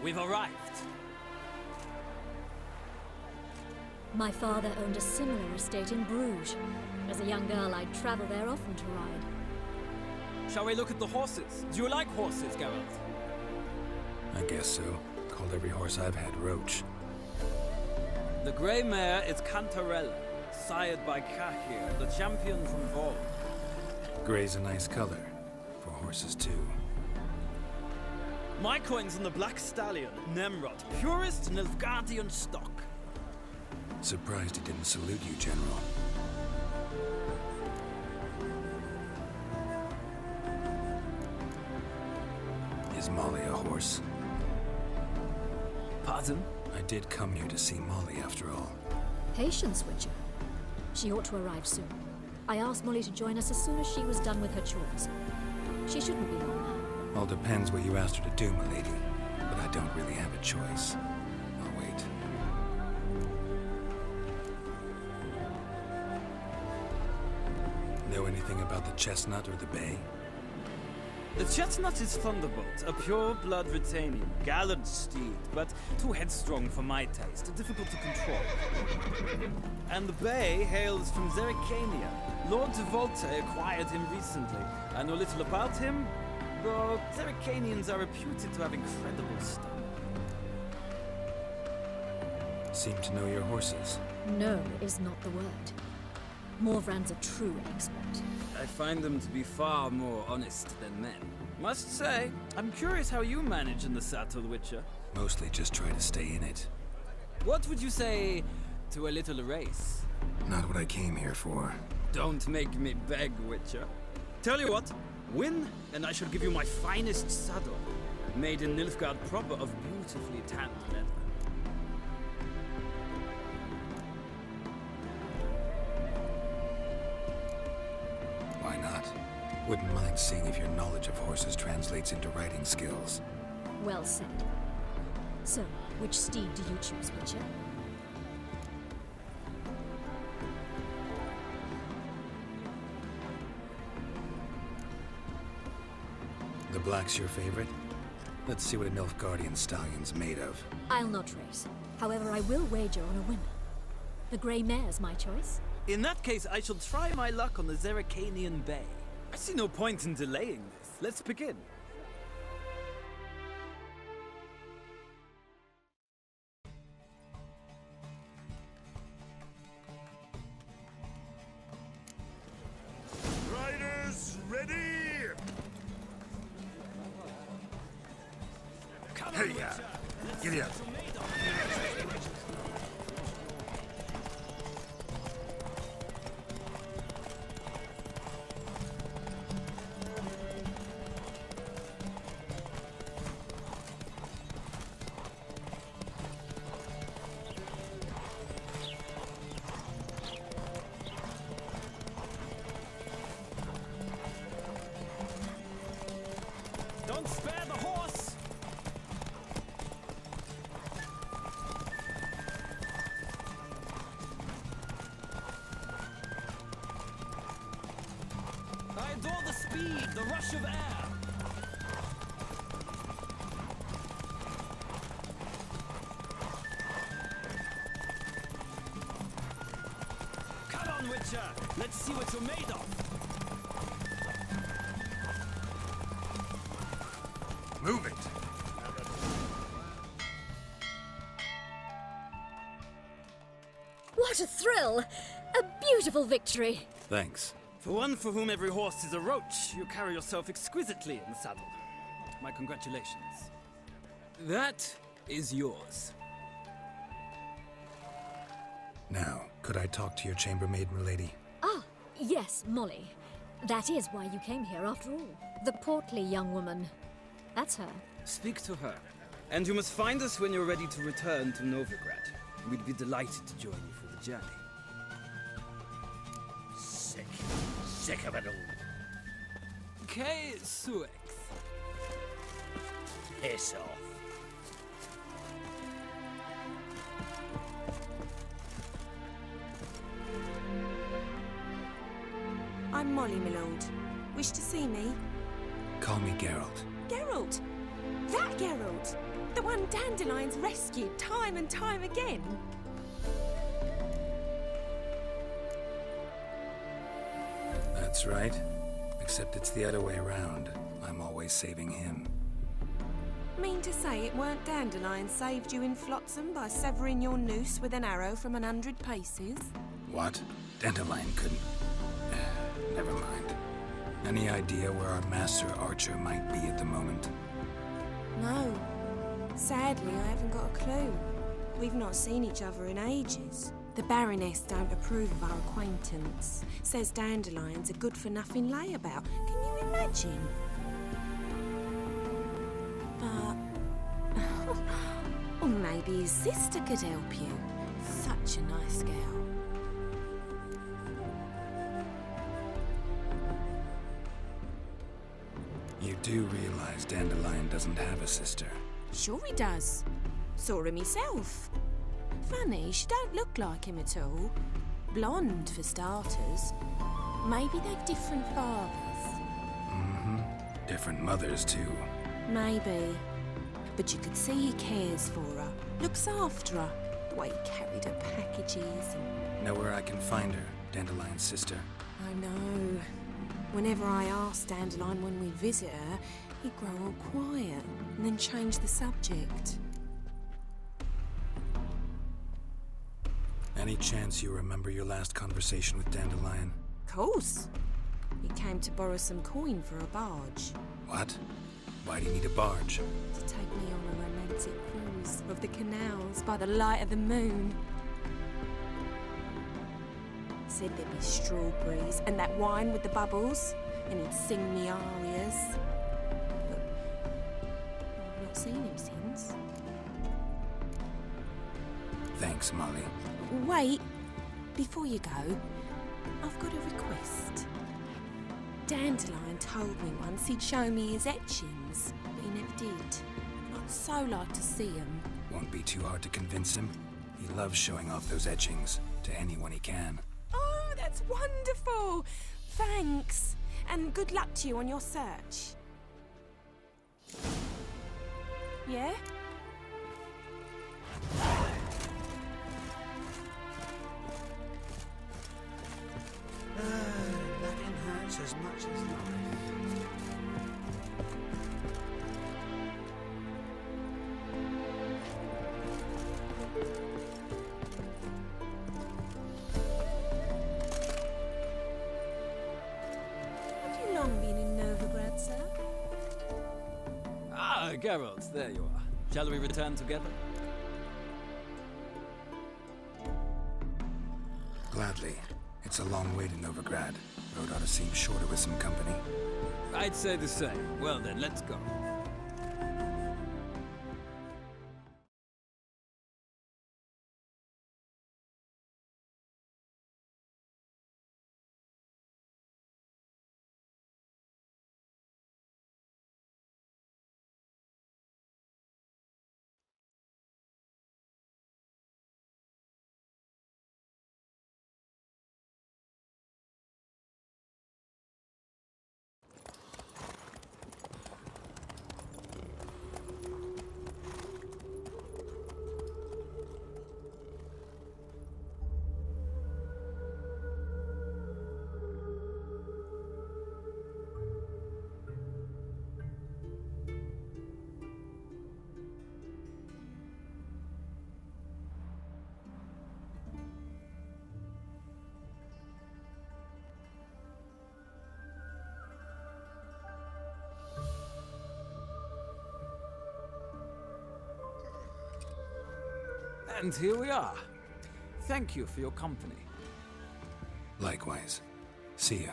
we've arrived. My father owned a similar estate in Bruges. As a young girl, I'd travel there often to ride. Shall we look at the horses? Do you like horses, Geralt? I guess so. Called every horse I've had Roach. The grey mare is Cantarella, sired by Kahir, the champion from Vol. Grey's a nice color. For horses, too. My coin's on the Black Stallion, Nemrod, purest Nilfgaardian stock. Surprised he didn't salute you, General. Is Molly a horse? Pardon? I did come here to see Molly, after all. Patience, Witcher. She ought to arrive soon. I asked Molly to join us as soon as she was done with her chores. She shouldn't be long now. All depends what you asked her to do, my lady. But I don't really have a choice. I'll wait. Know anything about the Chestnut or the Bay? The Chestnut is Thunderbolt, a pure-blood Retanian, gallant steed, but too headstrong for my taste, difficult to control. And the Bay hails from Zerrikania. Lord de Volta acquired him recently. I know little about him, though Zerrikanians are reputed to have incredible stamina. Seem to know your horses. No is not the word. Morvrand's a true expert. I find them to be far more honest than men. Must say, I'm curious how you manage in the saddle, Witcher. Mostly just try to stay in it. What would you say to a little race? Not what I came here for. Don't make me beg, Witcher. Tell you what, win, and I shall give you my finest saddle, made in Nilfgaard proper of beautifully tanned leather. Why not? Wouldn't mind seeing if your knowledge of horses translates into riding skills. Well said. So, which steed do you choose, Witcher? The black's your favorite? Let's see what a Nilfgaardian stallion's made of. I'll not race. However, I will wager on a winner. The grey mare's my choice. In that case, I shall try my luck on the Zerrikanian Bay. I see no point in delaying this. Let's begin. Riders, ready! Hey, giddy up. Don't spare the horse! I adore the speed, the rush of air. Come on, Witcher! Let's see what you're made of. Move it! What a thrill! A beautiful victory! Thanks. For one for whom every horse is a roach, you carry yourself exquisitely in the saddle. My congratulations. That is yours. Now, could I talk to your chambermaid, milady? Ah, yes, Molly. That is why you came here after all. The portly young woman. That's her. Speak to her. And you must find us when you're ready to return to Novigrad. We'd be delighted to join you for the journey. Sick of it all. Kay Suex. Piss off. I'm Molly, my lord. Wish to see me? Call me Geralt. Geralt! That Geralt! The one Dandelion's rescued time and time again. That's right. Except it's the other way around. I'm always saving him. Mean to say it weren't Dandelion saved you in Flotsam by severing your noose with an arrow from 100 paces? What? Dandelion couldn't... Never mind. Any idea where our master archer might be at the moment? No. Sadly, I haven't got a clue. We've not seen each other in ages. The Baroness don't approve of our acquaintance. Says Dandelion's a good-for-nothing layabout. Can you imagine? But... or maybe his sister could help you. Such a nice girl. You do realize Dandelion doesn't have a sister. Sure he does. Saw him myself. Funny, she don't look like him at all. Blonde, for starters. Maybe they've different fathers. Mm-hmm. Different mothers, too. Maybe. But you could see he cares for her. Looks after her. The way he carried her packages and... Know where I can find her, Dandelion's sister? I know. Whenever I ask Dandelion when we visit her, he'd grow all quiet and then change the subject. Any chance you remember your last conversation with Dandelion? Course. He came to borrow some coin for a barge. What? Why do you need a barge? To take me on a romantic cruise of the canals by the light of the moon. Said there'd be strawberries and that wine with the bubbles, and he'd sing me arias. But I've not seen him since. Thanks, Molly. Wait, before you go, I've got a request. Dandelion told me once he'd show me his etchings, but he never did. I'd so like to see them. Won't be too hard to convince him. He loves showing off those etchings to anyone he can. Oh, that's wonderful! Thanks, and good luck to you on your search. Yeah? Nothing hurts as much as life. Have you long been in Novigrad, sir? Ah, Geralt, there you are. Shall we return together? Gladly. It's a long way to Novigrad. Road ought to seem shorter with some company. I'd say the same. Well then, let's go. And here we are. Thank you for your company. Likewise. See ya.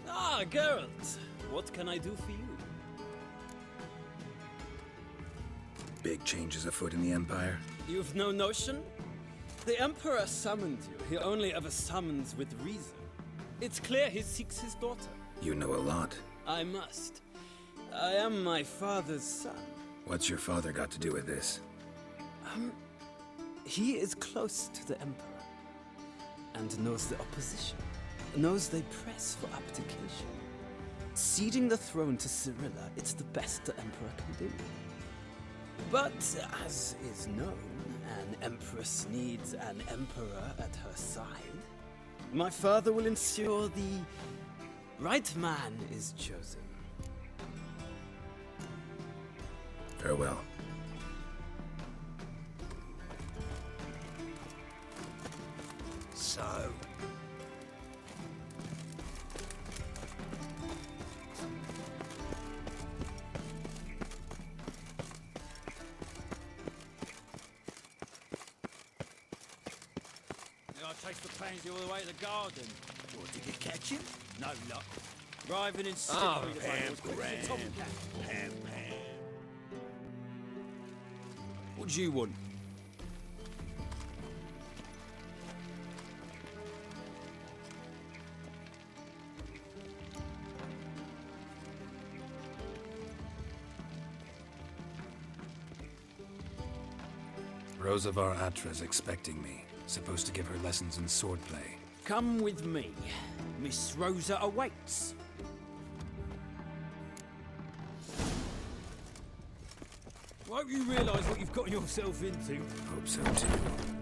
Ah, Geralt. What can I do for you? Big changes afoot in the Empire. You've no notion? The Emperor summoned you. He only ever summons with reason. It's clear he seeks his daughter. You know a lot. I must. I am my father's son. What's your father got to do with this? He is close to the Emperor and knows the opposition. knows they press for abdication. Ceding the throne to Cirilla, it's the best the Emperor can do. But, as is known, an Empress needs an Emperor at her side. My father will ensure the right man is chosen. Farewell. So, I taste the pansy all the way to the garden. what, did you catch him? No luck. Driving in Oh, sick Pam, Pam, Pam. What do you want? Rosavar Atra's expecting me. Supposed to give her lessons in swordplay. Come with me. Miss Rosa awaits. I hope you realise what you've got yourself into. Hope so too.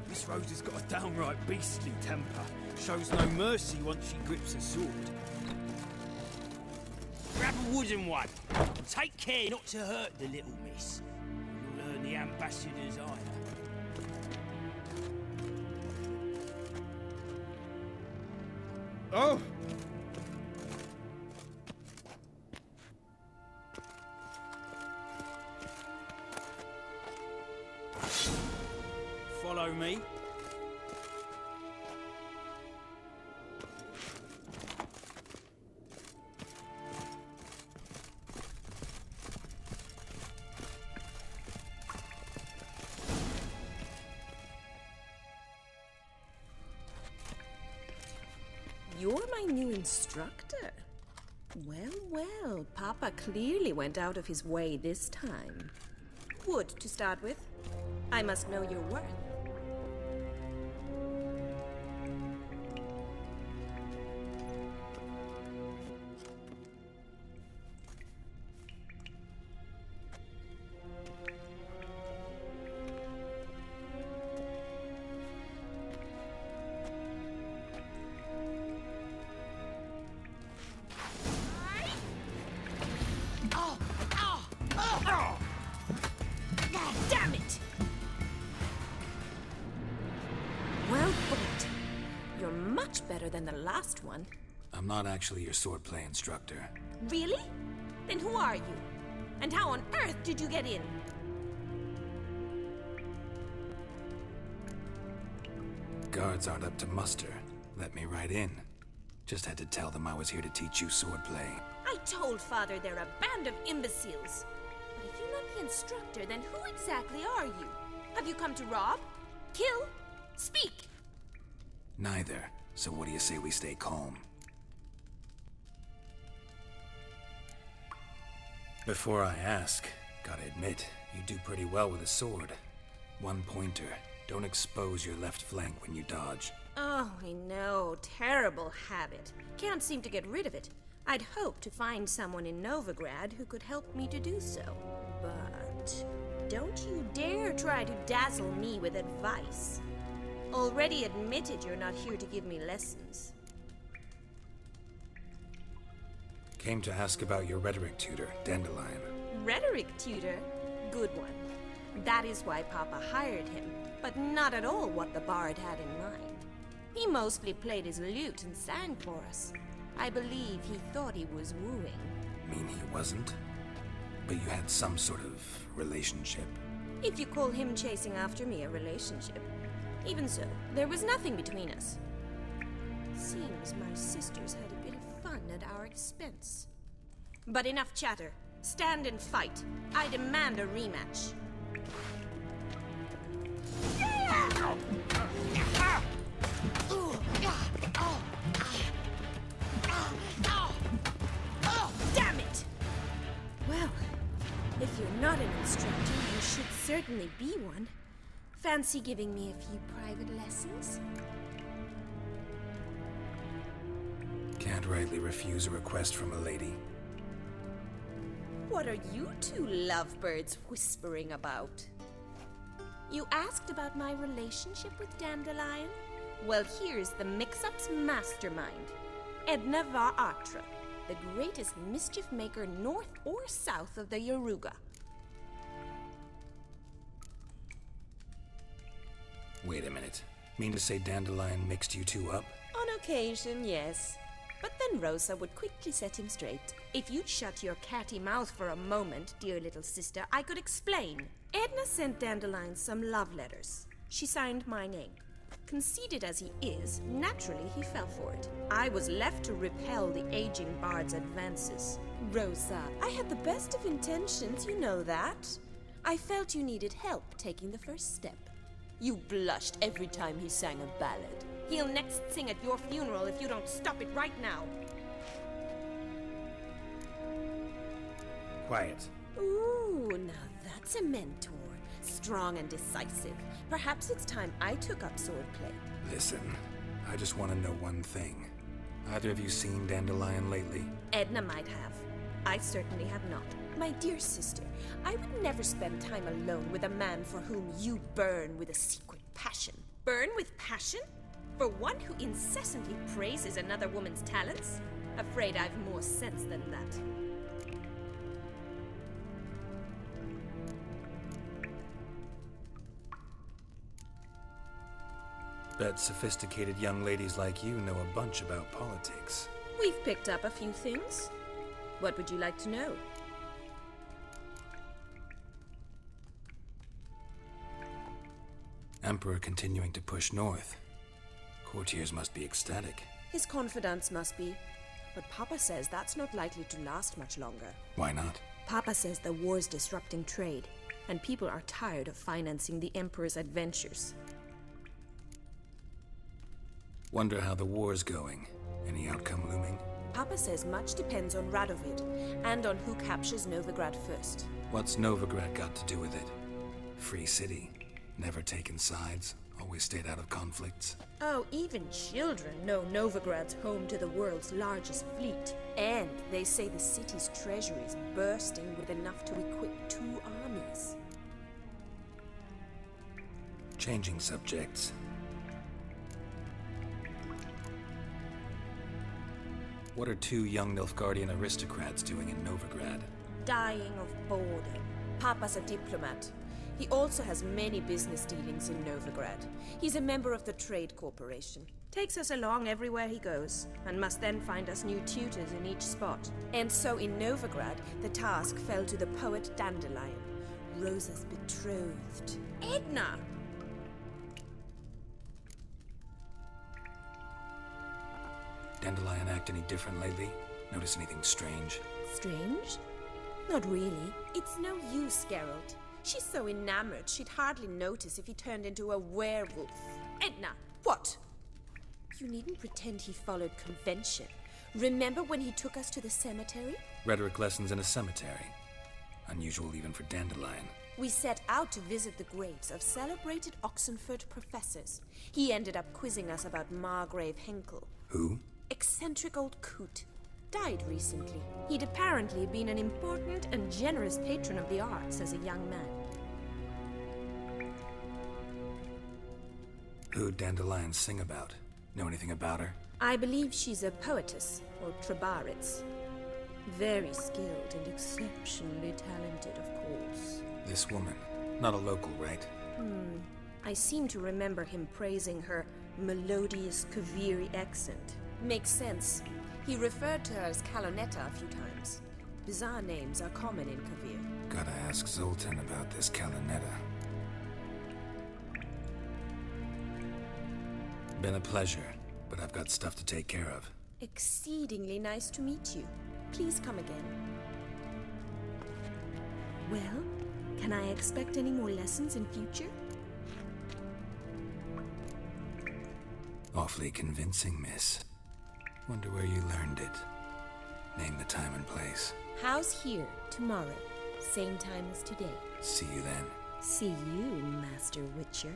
Miss Rosa's got a downright beastly temper. Shows no mercy once she grips a sword. Grab a wooden one. And take care not to hurt the little miss. You'll earn the ambassador's honour. Oh! Follow me. You're my new instructor. Well, well, Papa clearly went out of his way this time. Wood, to start with. I must know your worth. Damn it! Well fought. You're much better than the last one. I'm not actually your swordplay instructor. Really? Then who are you? And how on earth did you get in? Guards aren't up to muster. Let me right in. Just had to tell them I was here to teach you swordplay. I told Father they're a band of imbeciles. But if you're not the instructor, then who exactly are you? Have you come to rob? Kill? Speak! Neither. So what do you say we stay calm? Before I ask, gotta admit, you do pretty well with a sword. One pointer. Don't expose your left flank when you dodge. Oh, I know. Terrible habit. Can't seem to get rid of it. I'd hoped to find someone in Novigrad who could help me to do so. But don't you dare try to dazzle me with advice. Already admitted you're not here to give me lessons. Came to ask about your rhetoric tutor, Dandelion. Rhetoric tutor? Good one. That is why Papa hired him, but not at all what the bard had in mind. He mostly played his lute and sang for us. I believe he thought he was wooing. Mean he wasn't? But you had some sort of relationship. If you call him chasing after me a relationship. Even so, there was nothing between us. Seems my sisters had a bit of fun at our expense. But enough chatter. Stand and fight. I demand a rematch. Damn it! Well, if you're not an instructor, you should certainly be one. Fancy giving me a few private lessons? Can't rightly refuse a request from a lady. What are you two lovebirds whispering about? You asked about my relationship with Dandelion? Well, here's the mix-up's mastermind. Edna var Atra, the greatest mischief maker north or south of the Yaruga. Wait a minute. Mean to say Dandelion mixed you two up? On occasion, yes. But then Rosa would quickly set him straight. If you'd shut your catty mouth for a moment, dear little sister, I could explain. Edna sent Dandelion some love letters. She signed my name. Conceited as he is, naturally he fell for it. I was left to repel the aging bard's advances. Rosa, I had the best of intentions, you know that. I felt you needed help taking the first step. You blushed every time he sang a ballad. He'll next sing at your funeral if you don't stop it right now. Quiet. Ooh, now that's a mentor. Strong and decisive. Perhaps it's time I took up swordplay. Listen, I just want to know one thing. Either of you seen Dandelion lately? Edna might have. I certainly have not. My dear sister, I would never spend time alone with a man for whom you burn with a secret passion. Burn with passion? For one who incessantly praises another woman's talents? Afraid I've more sense than that. Bet sophisticated young ladies like you know a bunch about politics. We've picked up a few things. What would you like to know? Emperor continuing to push north. Courtiers must be ecstatic. His confidants must be. But Papa says that's not likely to last much longer. Why not? Papa says the war's disrupting trade, and people are tired of financing the Emperor's adventures. Wonder how the war's going. Any outcome looming? Papa says much depends on Radovid, and on who captures Novigrad first. What's Novigrad got to do with it? Free city. Never taken sides. Always stayed out of conflicts. Oh, even children know Novigrad's home to the world's largest fleet. And they say the city's treasury is bursting with enough to equip 2 armies. Changing subjects. What are 2 young Nilfgaardian aristocrats doing in Novigrad? Dying of boredom. Papa's a diplomat. He also has many business dealings in Novigrad. He's a member of the Trade Corporation. Takes us along everywhere he goes, and must then find us new tutors in each spot. And so in Novigrad, the task fell to the poet Dandelion, Rosa's betrothed. Edna! Dandelion act any different lately? Notice anything strange? Strange? Not really. It's no use, Geralt. She's so enamored, she'd hardly notice if he turned into a werewolf. Edna, what? You needn't pretend he followed convention. Remember when he took us to the cemetery? Rhetoric lessons in a cemetery. Unusual even for Dandelion. We set out to visit the graves of celebrated Oxenford professors. He ended up quizzing us about Margrave Henkel. Who? Eccentric old coot. Died recently. He'd apparently been an important and generous patron of the arts as a young man. Who'd Dandelion sing about? Know anything about her? I believe she's a poetess, or Trebaritz. Very skilled and exceptionally talented, of course. This woman. Not a local, right? I seem to remember him praising her melodious Kaviri accent. Makes sense. He referred to her as Calonetta a few times. Bizarre names are common in Kavir. Gotta ask Zoltan about this Calonetta. Been a pleasure, but I've got stuff to take care of. Exceedingly nice to meet you. Please come again. Well, can I expect any more lessons in future? Awfully convincing, miss. Wonder where you learned it. Name the time and place. House here, tomorrow. Same time as today. See you then. See you, Master Witcher.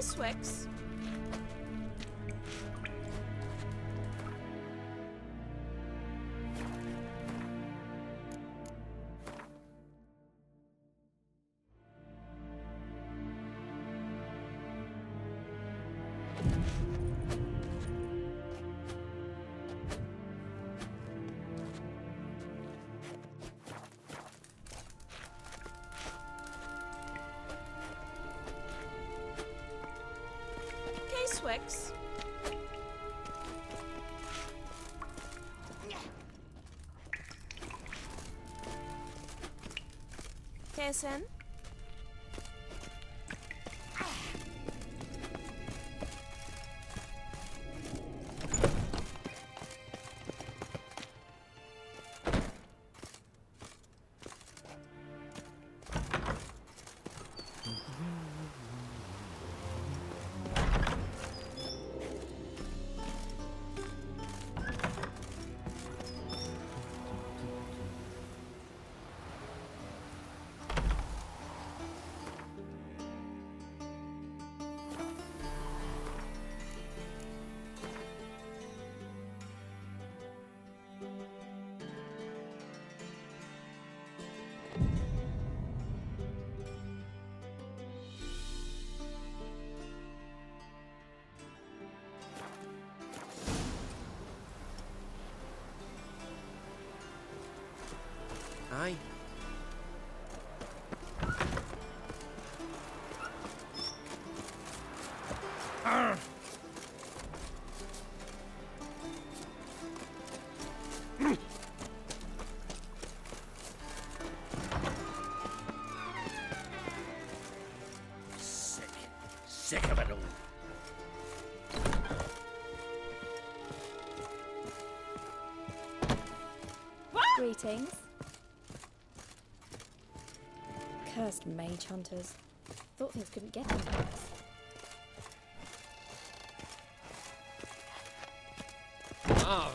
Swix. Swix. Kirsten. Aye. Sick of it all. Greetings. Cursed mage hunters. Thought things couldn't get any worse. Ah.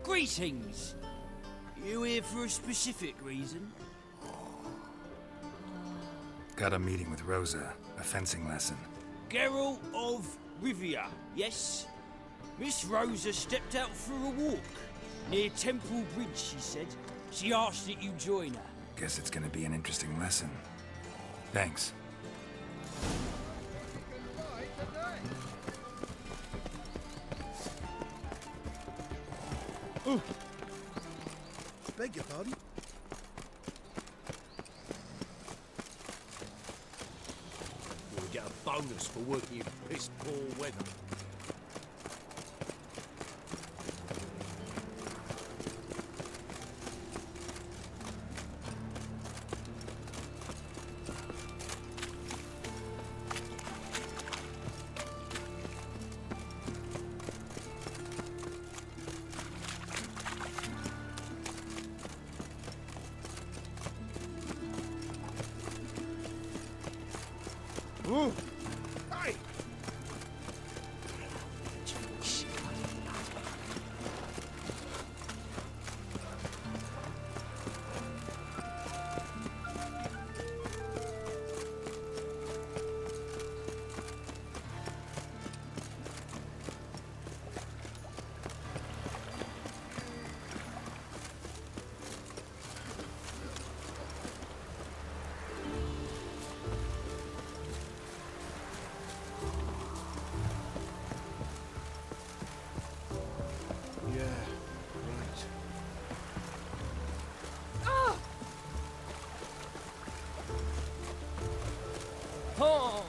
Greetings. You here for a specific reason? Got a meeting with Rosa, a fencing lesson. Geralt of Rivia, yes? Miss Rosa stepped out for a walk. Near Temple Bridge, she said. She asked that you join her. Guess it's gonna be an interesting lesson. Thanks. Oh. Beg your pardon? You'll get a bonus for working in piss poor weather. Ooh. Hey. Yeah, right. Oh!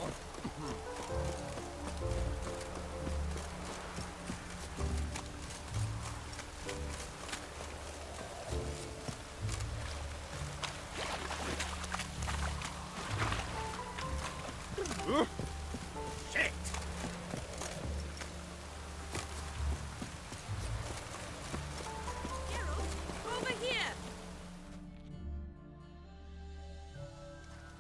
Shit! Geralt, over here!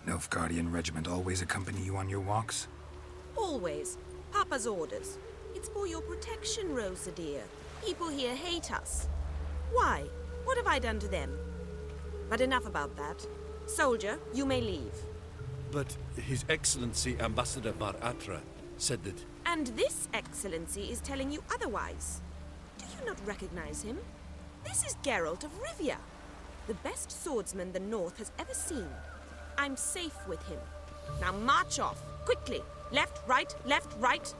Nilfgaardian regiment always accompany you on your walks? Always. Papa's orders. It's for your protection, Rosa dear. People here hate us. Why? What have I done to them? But enough about that. Soldier, you may leave. But His Excellency Ambassador Var Atra said that... And this Excellency is telling you otherwise. Do you not recognize him? This is Geralt of Rivia, the best swordsman the North has ever seen. I'm safe with him. Now march off, quickly. Left, right, left, right.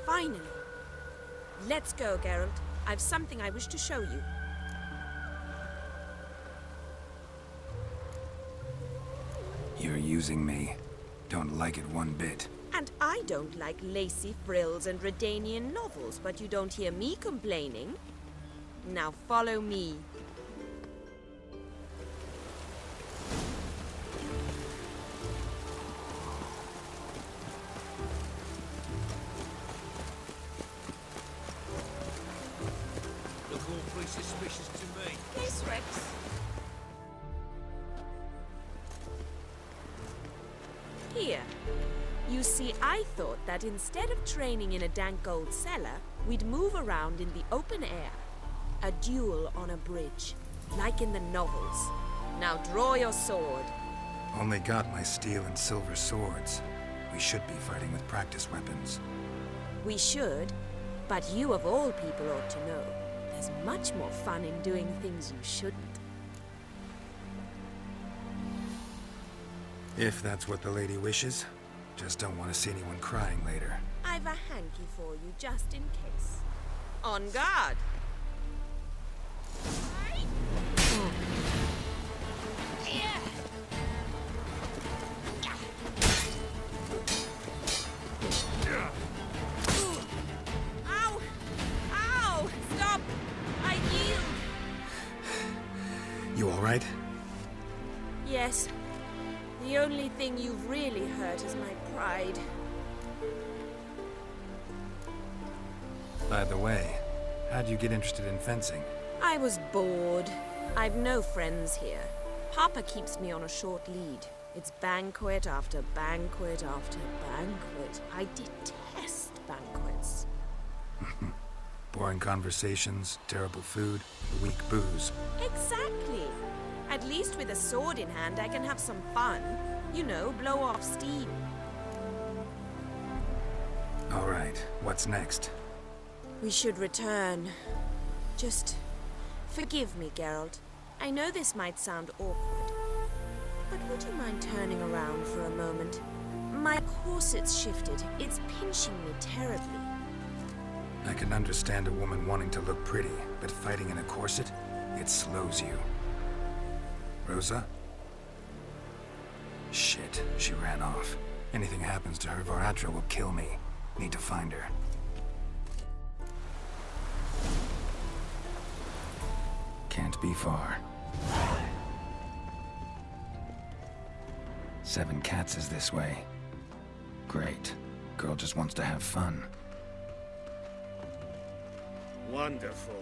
Finally. Let's go, Geralt. I've something I wish to show you. You're using me. Don't like it one bit. And I don't like lacy frills and Redanian novels, but you don't hear me complaining. Now follow me. Look awfully suspicious to me. Yes, Rex. Here. You see, I thought that instead of training in a dank old cellar, we'd move around in the open air. A duel on a bridge, like in the novels. Now draw your sword. Only got my steel and silver swords. We should be fighting with practice weapons. We should, but you of all people ought to know. There's much more fun in doing things you shouldn't. If that's what the lady wishes. Just don't want to see anyone crying later. I've a hanky for you, just in case. On guard! Ow! Ow! Stop! I yield! You all right? Yes. The only thing you've really hurt is my pride. By the way, how'd you get interested in fencing? I was bored. I've no friends here. Papa keeps me on a short lead. It's banquet after banquet after banquet. I detest banquets. Boring conversations, terrible food, weak booze. Exactly. At least with a sword in hand, I can have some fun. You know, blow off steam. All right, what's next? We should return. Just forgive me, Geralt. I know this might sound awkward, but would you mind turning around for a moment? My corset's shifted. It's pinching me terribly. I can understand a woman wanting to look pretty, but fighting in a corset, it slows you. Rosa? Shit, she ran off. Anything happens to her, Var Atra will kill me. Need to find her. Can't be far. 7 Cats is this way. Great. Girl just wants to have fun. Wonderful.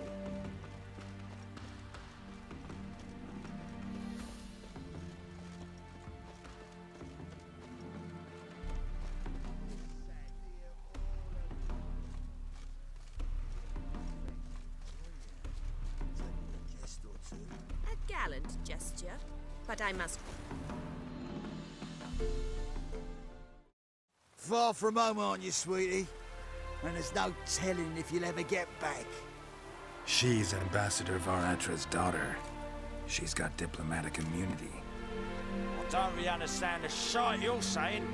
A gallant gesture, but I must... Far from home, aren't you, sweetie? And there's no telling if you'll ever get back. She's Ambassador Var Atra's daughter. She's got diplomatic immunity. I don't really understand the shite you're saying.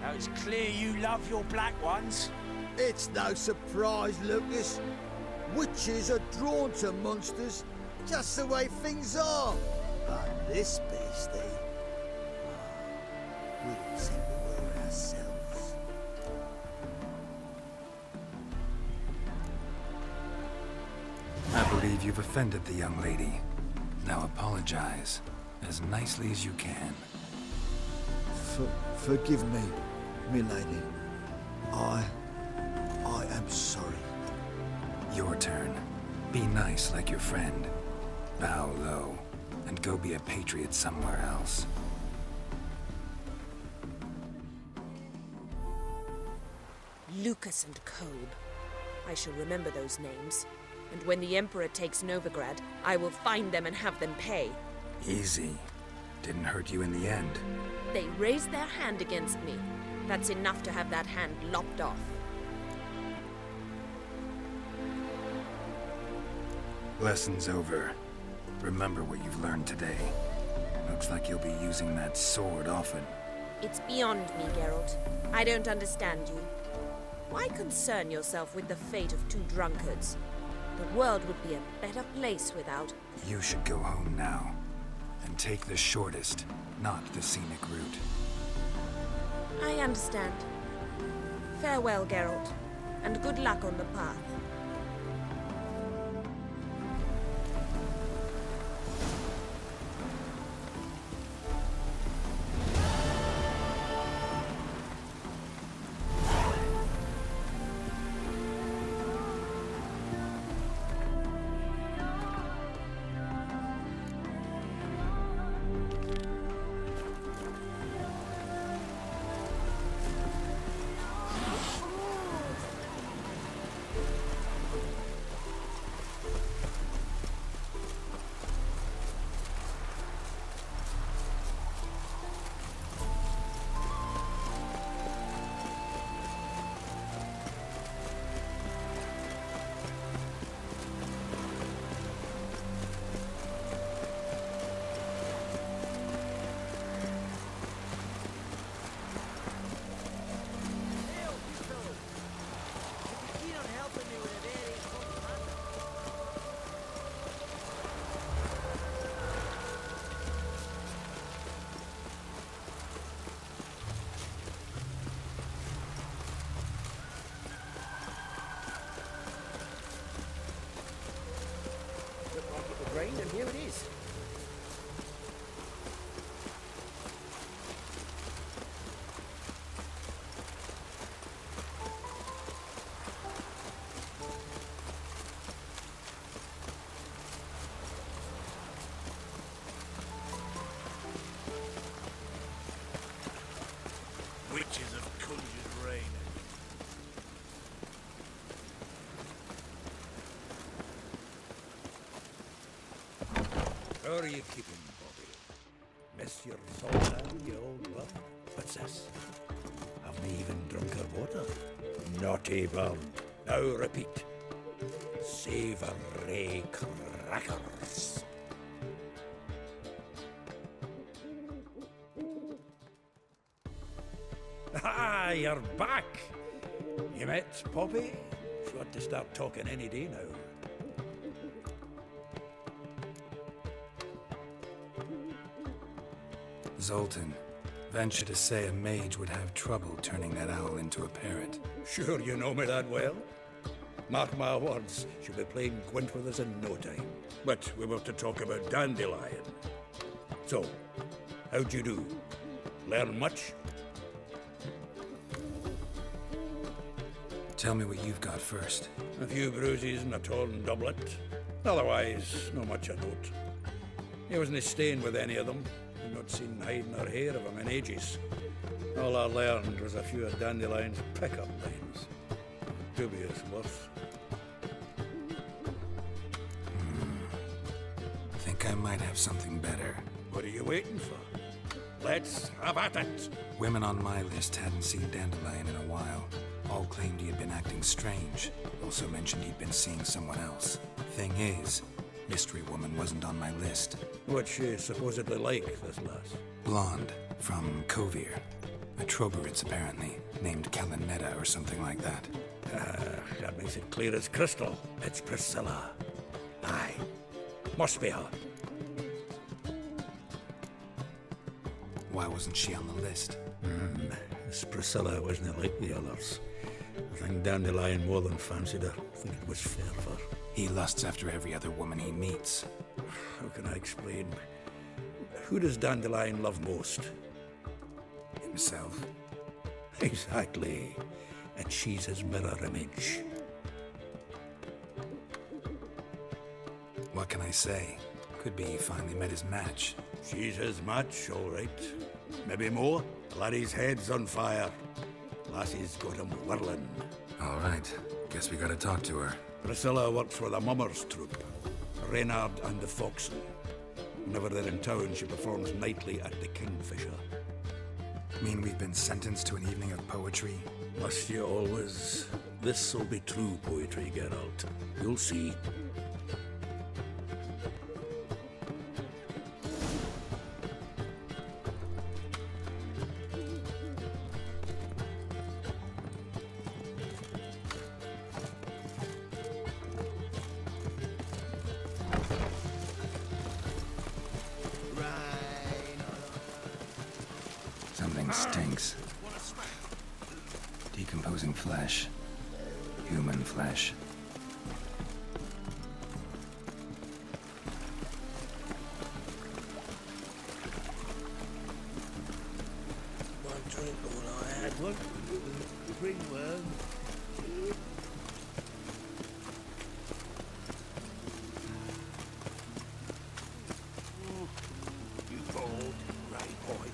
Now it's clear you love your black ones. It's no surprise, Lucas. Witches are drawn to monsters, just the way things are. But this beastie... we'll see the world ourselves. I believe you've offended the young lady. Now apologize, as nicely as you can. Forgive me, milady. I am sorry. Your turn. Be nice like your friend. Bow low, and go be a patriot somewhere else. Lucas and Kolb. I shall remember those names. And when the Emperor takes Novigrad, I will find them and have them pay. Easy. Didn't hurt you in the end. They raised their hand against me. That's enough to have that hand lopped off. Lesson's over. Remember what you've learned today. Looks like you'll be using that sword often. It's beyond me, Geralt. I don't understand you. Why concern yourself with the fate of two drunkards? The world would be a better place without... You should go home now. And take the shortest, not the scenic route. I understand. Farewell, Geralt. And good luck on the path. And here it is. Witches of conjured rain. How are you keeping, Bobby? Miss your Zoltan, you old bug? What's this? Haven't even drunk her water? Naughty bird. Now repeat. Savoury crackers. Ah, you're back! You met Poppy? She ought to start talking any day now. Zoltan, venture to say a mage would have trouble turning that owl into a parrot. Sure you know me that well? Mark my words, she'll be playing Gwent with us in no time. But we were to talk about Dandelion. So, how'd you do? Learn much? Tell me what you've got first. A few bruises and a torn doublet. Otherwise, no much of note. He wasn't staying with any of them. I've not seen hide nor hair of him in ages. All I learned was a few of Dandelion's pick-up lines. Dubious worth. Think I might have something better. What are you waiting for? Let's have at it! Women on my list hadn't seen Dandelion in a while. All claimed he had been acting strange. Also mentioned he'd been seeing someone else. Thing is, Mystery Woman wasn't on my list. What's she supposedly like, this lass? Blonde, from Kovir. A Troberits, apparently, named Kalinetta or something like that. That makes it clear as crystal. It's Priscilla. Aye. Must be her. Why wasn't she on the list? This Priscilla wasn't like the others. I think Dandelion more than fancied her. I think it was fair for her. He lusts after every other woman he meets. How can I explain? Who does Dandelion love most? Himself. Exactly. And she's his mirror image. What can I say? Could be he finally met his match. She's his match, all right. Maybe more. Larry's head's on fire. Lassie's got him whirling. All right. Guess we gotta talk to her. Priscilla works for the Mummers troupe. Reynard and the Foxen. Whenever they're in town, she performs nightly at the Kingfisher. Mean we've been sentenced to an evening of poetry? Must you always? This'll be true poetry, Geralt. You'll see. Something stinks. Decomposing flesh. Human flesh. One drink all I had. One ringworm. You bold, Ray boy.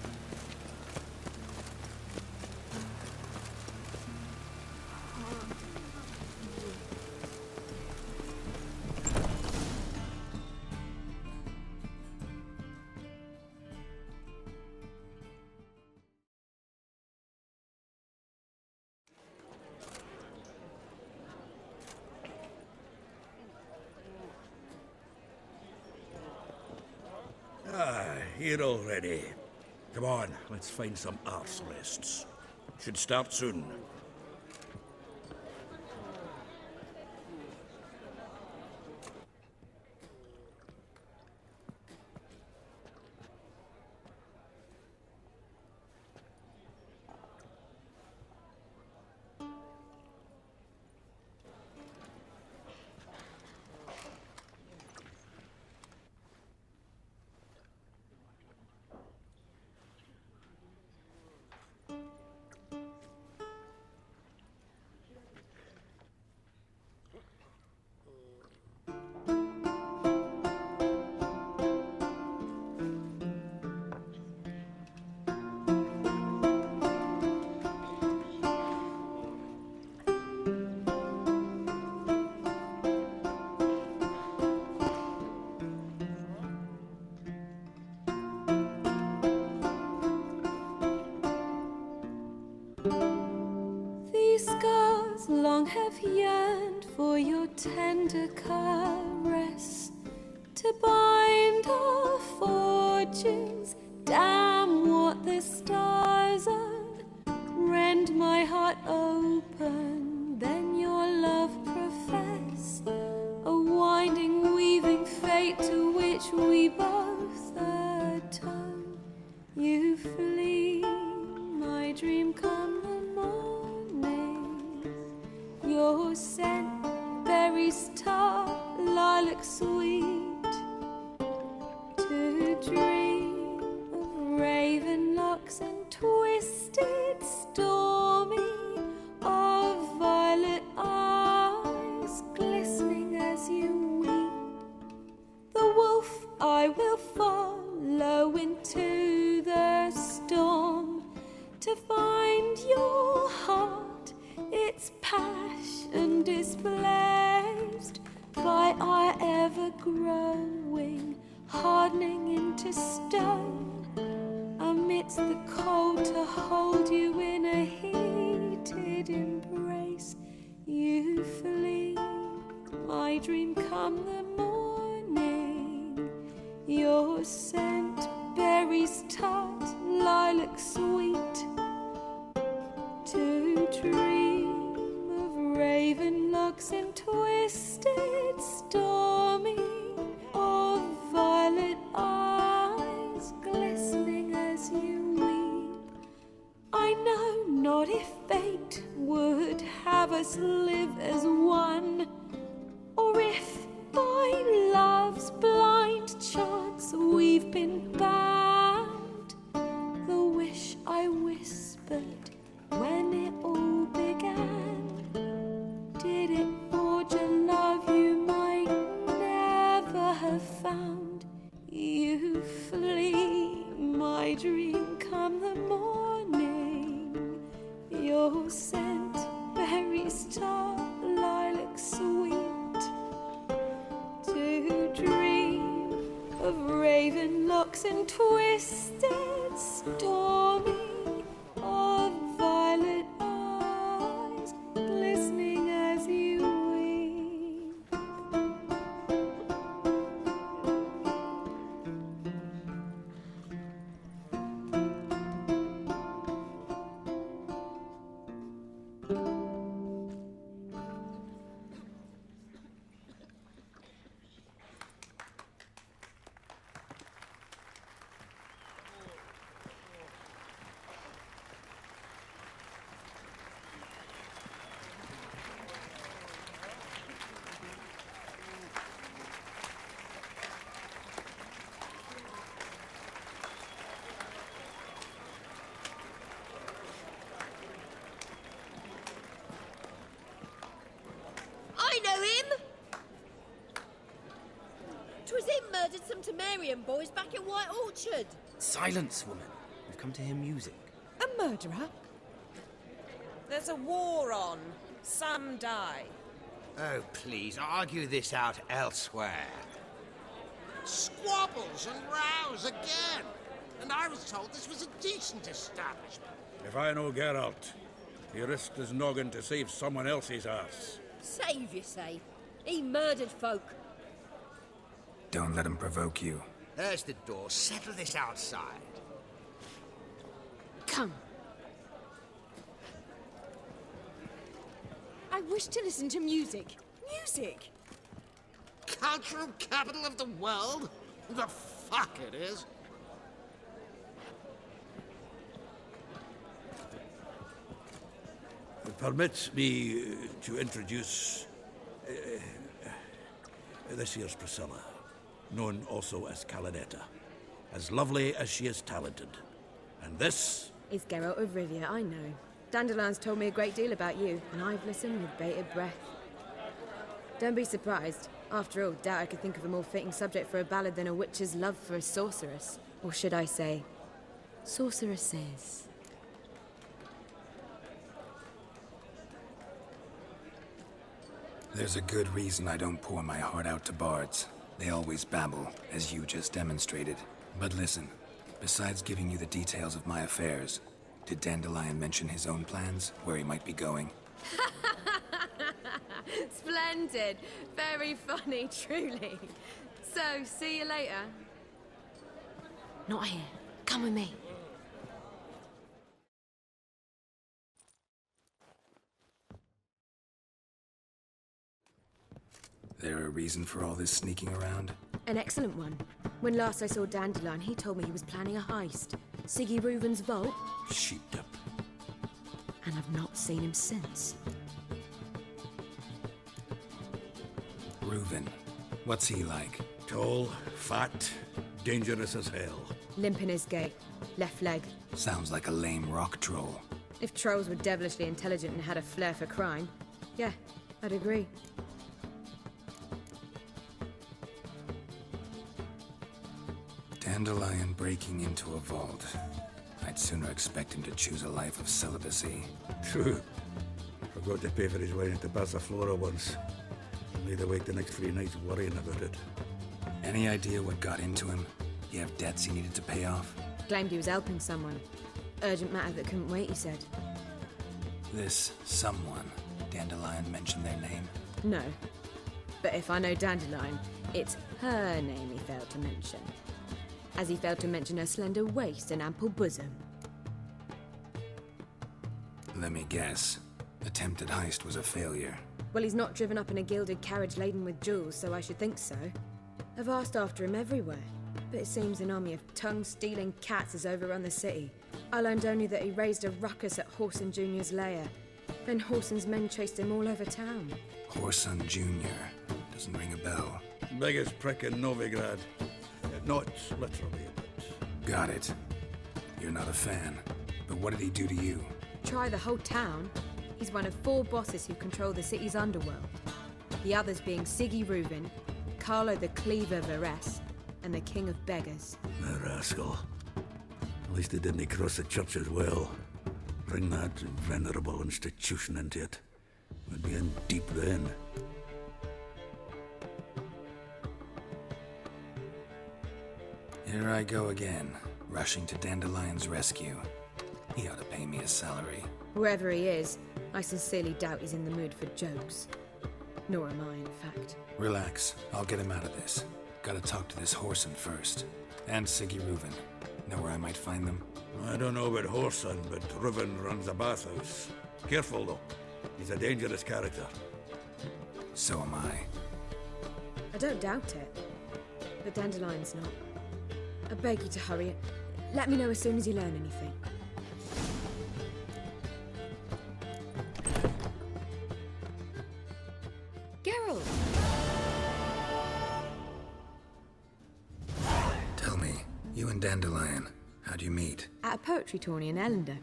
Here already. Come on, let's find some arse rests. Should start soon. These scars long have yearned for your tender caress, to bind our fortunes. Damn what the stars are. Rend my heart open, then your love profess. A winding, weaving fate to which we both atone. You flee, my dream come the morning. Your scent, berries tart, lilac sweet. To dream of raven locks and twisted, stormy, of violet eyes glistening as you weep. The wolf I will follow into the storm, to find your heart, its passion displaced by our ever-growing, hardening into stone. Amidst the cold, to hold you in a heated embrace. You flee, my dream come the morning. Your scent, berries tart, lilac sweet. To dream of raven locks and twisted, stormy, of violet eyes glistening as you weep. I know not if fate would have us live as one, or if by love's blind chance we've been bound. The wish I whispered when it all began, did it forge a love you might never have found? You flee, my dream come the morning. Your waxen twisted, stormy, of violet eyes, glistening as you weep. I know him! 'Twas him murdered some Temerian boys back at White Orchard. Silence, woman. We've come to hear music. A murderer? There's a war on. Some die. Oh, please, argue this out elsewhere. Squabbles and rows again! And I was told this was a decent establishment. If I know Geralt, he risked his noggin to save someone else's arse. Save, you say? He murdered folk. Don't let him provoke you. There's the door. Settle this outside. Come. I wish to listen to music. Music! Cultural capital of the world? The fuck it is. Permit me to introduce this here's Priscilla, known also as Calinetta, as lovely as she is talented. And this is Geralt of Rivia, I know. Dandelion's told me a great deal about you, and I've listened with bated breath. Don't be surprised. After all, doubt I could think of a more fitting subject for a ballad than a witch's love for a sorceress. Or should I say, sorceresses. There's a good reason I don't pour my heart out to bards. They always babble, as you just demonstrated. But listen, besides giving you the details of my affairs, did Dandelion mention his own plans, where he might be going? Splendid. Very funny, truly. So, see you later. Not here. Come with me. There a reason for all this sneaking around? An excellent one. When last I saw Dandelion, he told me he was planning a heist. Siggy Reuven's vault. Sheeped up. And I've not seen him since. Reuven. What's he like? Tall, fat, dangerous as hell. Limp in his gait. Left leg. Sounds like a lame rock troll. If trolls were devilishly intelligent and had a flair for crime, yeah, I'd agree. Dandelion breaking into a vault. I'd sooner expect him to choose a life of celibacy. True. Forgot to pay for his wedding to Passiflora once. Made her wait the next 3 nights worrying about it. Any idea what got into him? You have debts he needed to pay off? Claimed he was helping someone. Urgent matter that couldn't wait, he said. This someone, Dandelion mentioned their name? No. But if I know Dandelion, it's her name he failed to mention. As he failed to mention her slender waist and ample bosom. Let me guess. Attempted heist was a failure. Well, he's not driven up in a gilded carriage laden with jewels, so I should think so. I've asked after him everywhere, but it seems an army of tongue-stealing cats has overrun the city. I learned only that he raised a ruckus at Whoreson Jr.'s lair. Then Whoreson's men chased him all over town. Whoreson Jr. Doesn't ring a bell. Biggest prick in Novigrad. Not literally, but... Got it. You're not a fan. But what did he do to you? Try the whole town. He's one of 4 bosses who control the city's underworld. The others being Siggy Reuven, Carlo the Cleaver Varese, and the King of Beggars. The rascal. At least he didn't cross the church as well. Bring that venerable institution into it. We'd be in deep then. Here I go again, rushing to Dandelion's rescue. He ought to pay me a salary. Wherever he is, I sincerely doubt he's in the mood for jokes. Nor am I, in fact. Relax, I'll get him out of this. Gotta talk to this Whoreson first. And Siggy Reuven. Know where I might find them? I don't know about Whoreson, but Reuven runs a bathhouse. Careful, though. He's a dangerous character. So am I. I don't doubt it. But Dandelion's not. I beg you to hurry. Let me know as soon as you learn anything. Geralt! Tell me, you and Dandelion, how'd you meet? At a poetry tourney in Ellender.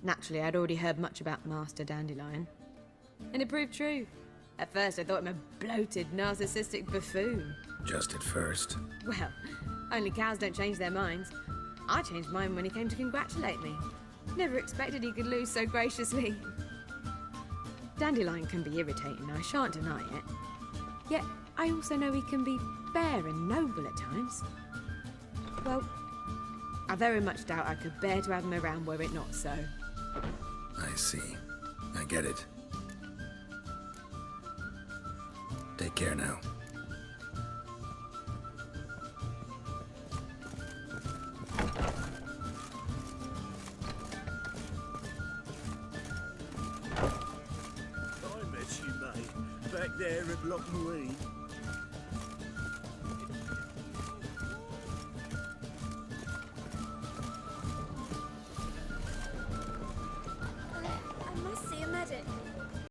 Naturally, I'd already heard much about Master Dandelion. And it proved true. At first, I thought him a bloated, narcissistic buffoon. Just at first. Well, only cows don't change their minds. I changed mine when he came to congratulate me. Never expected he could lose so graciously. Dandelion can be irritating, I shan't deny it. Yet, I also know he can be fair and noble at times. Well, I very much doubt I could bear to have him around were it not so. I see. I get it. Take care now. I met you, mate, back there at Loch Marine.